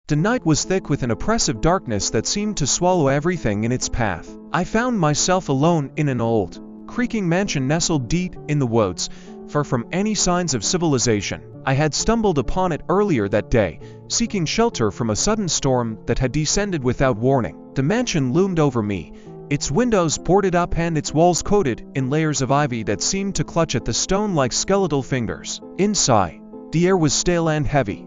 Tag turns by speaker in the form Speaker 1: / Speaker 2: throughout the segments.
Speaker 1: The night was thick with an oppressive darkness that seemed to swallow everything in its path. I found myself alone in an old, creaking mansion nestled deep in the woods, far from any signs of civilization. I had stumbled upon it earlier that day, seeking shelter from a sudden storm that had descended without warning. The mansion loomed over me, its windows boarded up and its walls coated in layers of ivy that seemed to clutch at the stone like skeletal fingers. Inside, the air was stale and heavy,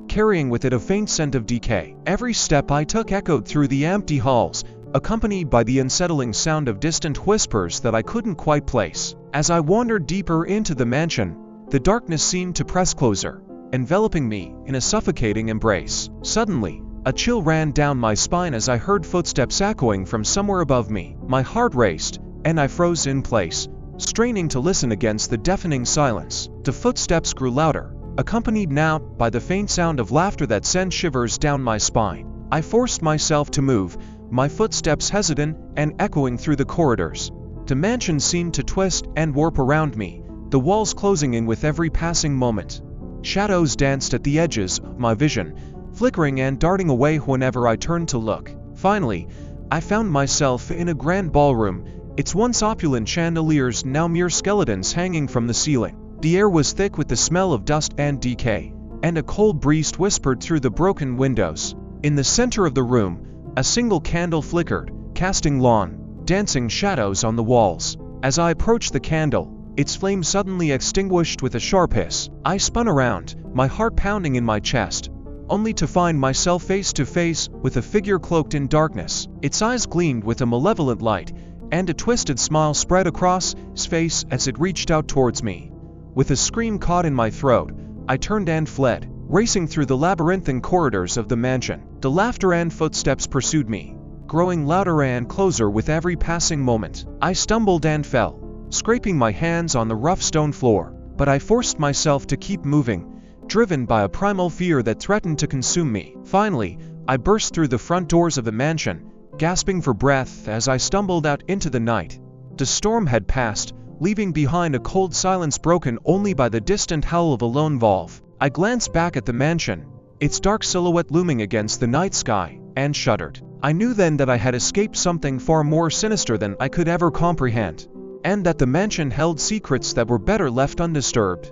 Speaker 1: carrying with it a faint scent of decay. Every step I took echoed through the empty halls, accompanied by the unsettling sound of distant whispers that I couldn't quite place. As I wandered deeper into the mansion, the darkness seemed to press closer, enveloping me in a suffocating embrace. Suddenly, a chill ran down my spine as I heard footsteps echoing from somewhere above me. My heart raced, and I froze in place, straining to listen against the deafening silence. The footsteps grew louder, accompanied now by the faint sound of laughter that sent shivers down my spine. I forced myself to move, my footsteps hesitant and echoing through the corridors. The mansion seemed to twist and warp around me, the walls closing in with every passing moment. Shadows danced at the edges of my vision, flickering and darting away whenever I turned to look. Finally, I found myself in a grand ballroom, its once opulent chandeliers now mere skeletons hanging from the ceiling. The air was thick with the smell of dust and decay, and a cold breeze whispered through the broken windows. In the center of the room, a single candle flickered, casting long, dancing shadows on the walls. As I approached the candle, its flame suddenly extinguished with a sharp hiss. I spun around, my heart pounding in my chest, only to find myself face to face with a figure cloaked in darkness. Its eyes gleamed with a malevolent light, and a twisted smile spread across its face as it reached out towards me. With a scream caught in my throat, I turned and fled, racing through the labyrinthine corridors of the mansion. The laughter and footsteps pursued me, growing louder and closer with every passing moment. I stumbled and fell, scraping my hands on the rough stone floor, but I forced myself to keep moving, driven by a primal fear that threatened to consume me. Finally, I burst through the front doors of the mansion, gasping for breath as I stumbled out into the night. The storm had passed, leaving behind a cold silence broken only by the distant howl of a lone wolf. I glanced back at the mansion, its dark silhouette looming against the night sky, and shuddered. I knew then that I had escaped something far more sinister than I could ever comprehend, and that the mansion held secrets that were better left undisturbed.